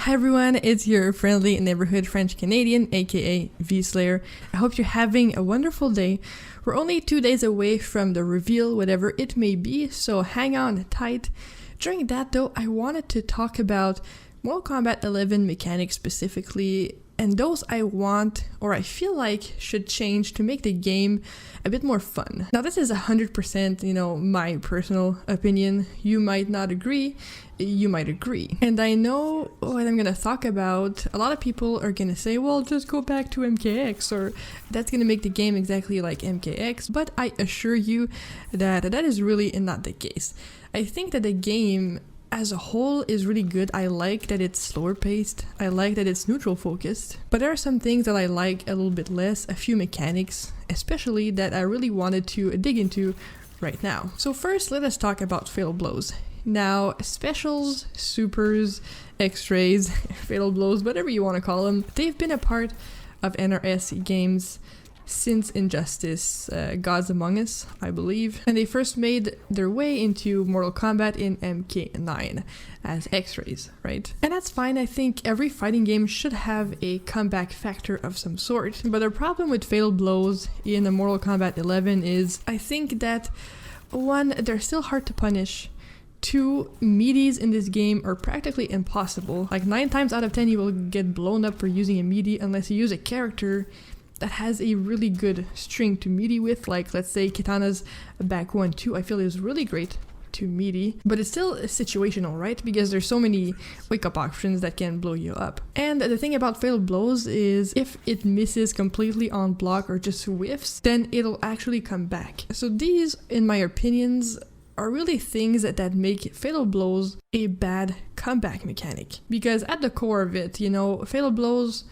Hi everyone, it's your friendly neighborhood French Canadian, aka Vslayer. I hope you're having a wonderful day. We're only 2 days away from the reveal, whatever it may be, so hang on tight. During that though, I wanted to talk about Mortal Kombat 11 mechanics specifically, and those I want, or I feel like, should change to make the game a bit more fun. Now this is 100%, my personal opinion. You might not agree, you might agree. And I know what I'm gonna talk about. A lot of people are gonna say, well, just go back to MKX, or that's gonna make the game exactly like MKX, but I assure you that that is really not the case. I think that the game as a whole is really good. I like that it's slower paced, I like that it's neutral focused, but there are some things that I like a little bit less, a few mechanics especially that I really wanted to dig into right now. So first, let us talk about fatal blows. Now, specials, supers, x-rays, fatal blows, whatever you want to call them, they've been a part of NRS games since Injustice, Gods Among Us, I believe. And they first made their way into Mortal Kombat in MK11 as X-rays, right? And that's fine. I think every fighting game should have a comeback factor of some sort. But the problem with fatal blows in Mortal Kombat 11 is, I think that, one, they're still hard to punish. 2, meaties in this game are practically impossible. Like 9 times out of 10 you will get blown up for using a meaty unless you use a character that has a really good string to meaty with, like let's say Kitana's back 1-2, I feel is really great to meaty, but it's still situational, right? Because there's so many wake up options that can blow you up. And the thing about fatal blows is if it misses completely on block or just whiffs, then it'll actually come back. So these, in my opinions, are really things that make fatal blows a bad comeback mechanic. Because at the core of it, fatal blows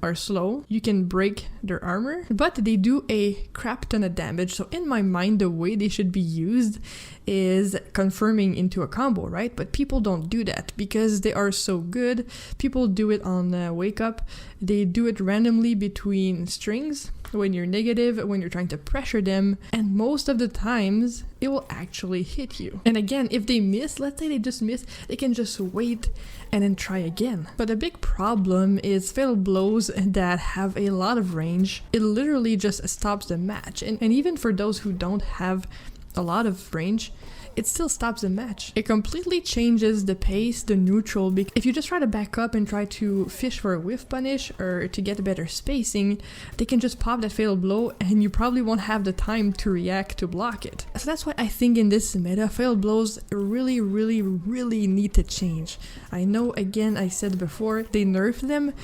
are slow. You can break their armor, but they do a crap ton of damage. So in my mind, the way they should be used is confirming into a combo, right? But people don't do that because they are so good. People do it on wake up. They do it randomly between strings when you're negative, when you're trying to pressure them, and most of the times it will actually hit you. And again, if they miss, let's say they just miss, they can just wait and then try again. But the big problem is fatal blows that have a lot of range. It literally just stops the match. And even for those who don't have a lot of range, it still stops the match. It completely changes the pace, the neutral, because if you just try to back up and try to fish for a whiff punish or to get a better spacing, they can just pop that fatal blow and you probably won't have the time to react to block it. So that's why I think in this meta, fatal blows really, really, really need to change. I know, again, I said before, they nerfed them,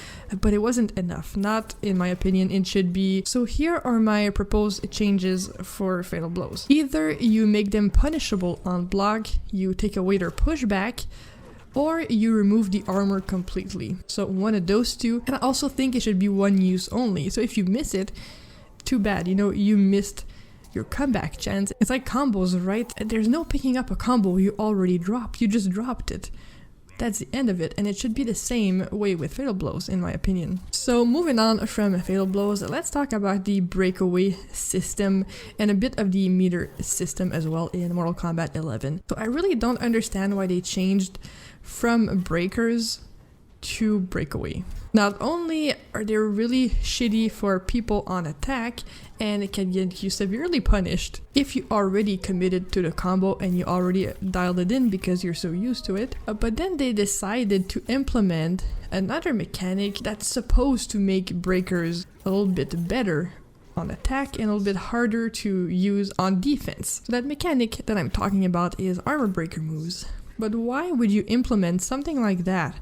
but it wasn't enough. Not, in my opinion, it should be. So here are my proposed changes for fatal blows. Either you make them punishable on block, you take away their pushback, or you remove the armor completely. So one of those two. And I also think it should be one use only. So if you miss it, too bad, you missed your comeback chance. It's like combos, right? There's no picking up a combo you already dropped, you just dropped it. That's the end of it, and it should be the same way with fatal blows, in my opinion. So moving on from fatal blows, let's talk about the breakaway system and a bit of the meter system as well in Mortal Kombat 11. So I really don't understand why they changed from breakers to breakaway. Not only are they really shitty for people on attack, and it can get you severely punished if you already committed to the combo and you already dialed it in because you're so used to it, but then they decided to implement another mechanic that's supposed to make breakers a little bit better on attack and a little bit harder to use on defense. So that mechanic that I'm talking about is armor breaker moves. But why would you implement something like that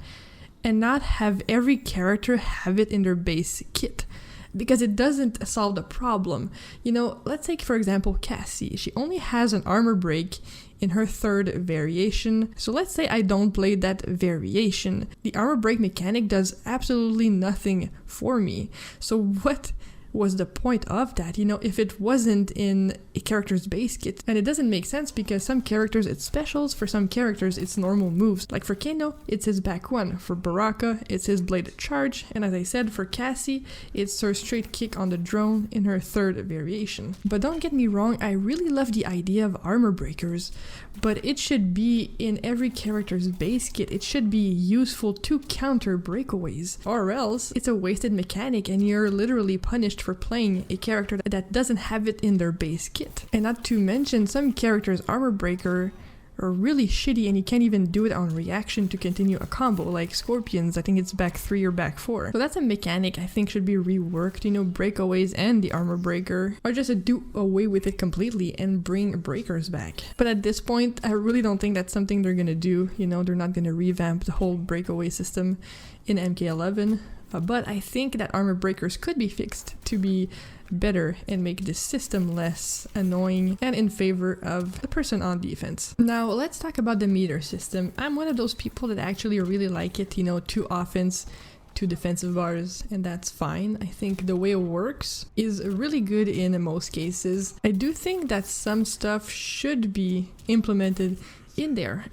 and not have every character have it in their base kit? Because it doesn't solve the problem. Let's take for example Cassie. She only has an armor break in her 3rd variation. So let's say I don't play that variation. The armor break mechanic does absolutely nothing for me. So what was the point of that, you know, if it wasn't in a character's base kit? And it doesn't make sense because some characters it's specials, for some characters it's normal moves. Like for Kano, it's his back one, for Baraka, it's his bladed charge, and as I said, for Cassie, it's her straight kick on the drone in her third variation. But don't get me wrong, I really love the idea of armor breakers, but it should be in every character's base kit. It should be useful to counter breakaways, or else it's a wasted mechanic and you're literally punished for playing a character that doesn't have it in their base kit. And not to mention, some characters' armor breaker are really shitty and you can't even do it on reaction to continue a combo, like Scorpions, I think it's back 3 or back 4. So that's a mechanic I think should be reworked, you know, breakaways and the armor breaker, or just do away with it completely and bring breakers back. But at this point, I really don't think that's something they're gonna do, you know, they're not gonna revamp the whole breakaway system in MK11, but I think that armor breakers could be fixed to be better and make this system less annoying and in favor of the person on defense. Now let's talk about the meter system. I'm one of those people that actually really like it, you know, 2 offense, 2 defensive bars, and that's fine. I think the way it works is really good in most cases. I do think that some stuff should be implemented in there,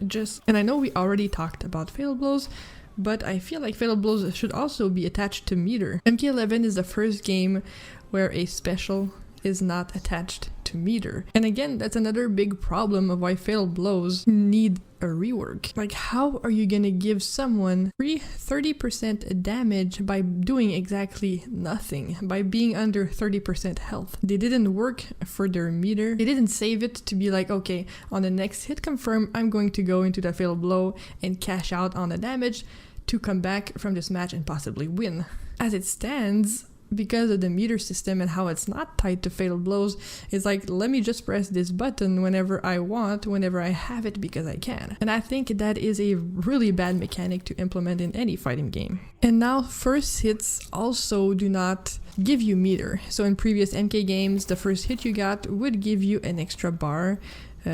and I know we already talked about fatal blows, but I feel like fatal blows should also be attached to meter. MK11 is the first game where a special is not attached to meter. And again, that's another big problem of why fatal blows need a rework. Like, how are you gonna give someone free 30% damage by doing exactly nothing, by being under 30% health? They didn't work for their meter. They didn't save it to be like, okay, on the next hit confirm, I'm going to go into the fatal blow and cash out on the damage to come back from this match and possibly win. As it stands, because of the meter system and how it's not tied to fatal blows, it's like, let me just press this button whenever I want, whenever I have it, because I can. And I think that is a really bad mechanic to implement in any fighting game. And now first hits also do not give you meter. So in previous MK games, the first hit you got would give you an extra bar,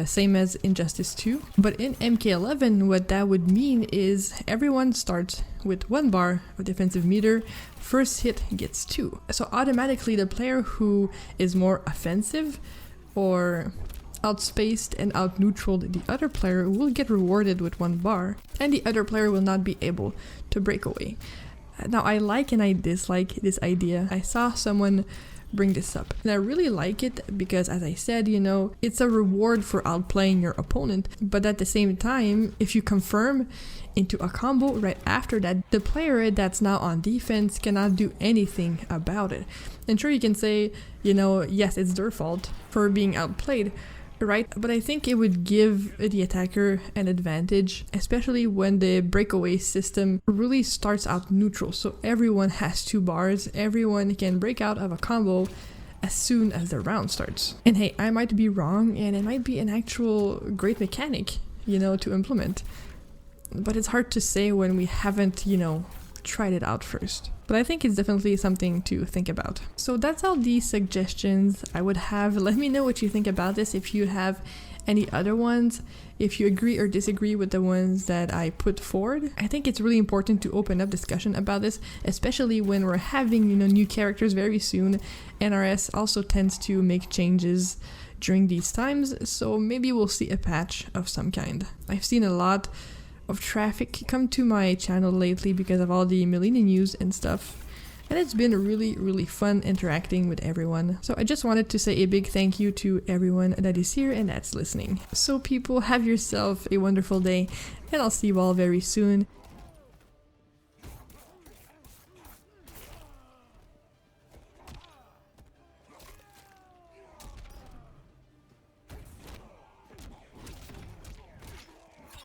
same as Injustice 2. But in MK11, what that would mean is everyone starts with 1 bar of defensive meter, first hit gets 2. So automatically the player who is more offensive or outspaced and out-neutraled the other player will get rewarded with 1 bar, and the other player will not be able to break away. Now I like and I dislike this idea. I saw someone bring this up, and I really like it because, as I said, you know, it's a reward for outplaying your opponent, but at the same time, if you confirm into a combo right after that, the player that's now on defense cannot do anything about it. And sure, you can say, you know, yes, it's their fault for being outplayed, right? But I think it would give the attacker an advantage, especially when the breakaway system really starts out neutral. So everyone has 2 bars, everyone can break out of a combo as soon as the round starts. And hey, I might be wrong, and it might be an actual great mechanic, you know, to implement. But it's hard to say when we haven't, you know, tried it out first. But I think it's definitely something to think about. So that's all the suggestions I would have. Let me know what you think about this, if you have any other ones, if you agree or disagree with the ones that I put forward. I think it's really important to open up discussion about this, especially when we're having, you know, new characters very soon. NRS also tends to make changes during these times, so maybe we'll see a patch of some kind. I've seen a lot of traffic come to my channel lately because of all the Millennium news and stuff, and it's been really fun interacting with everyone. So I just wanted to say a big thank you to everyone that is here and that's listening. So people, have yourself a wonderful day, and I'll see you all very soon.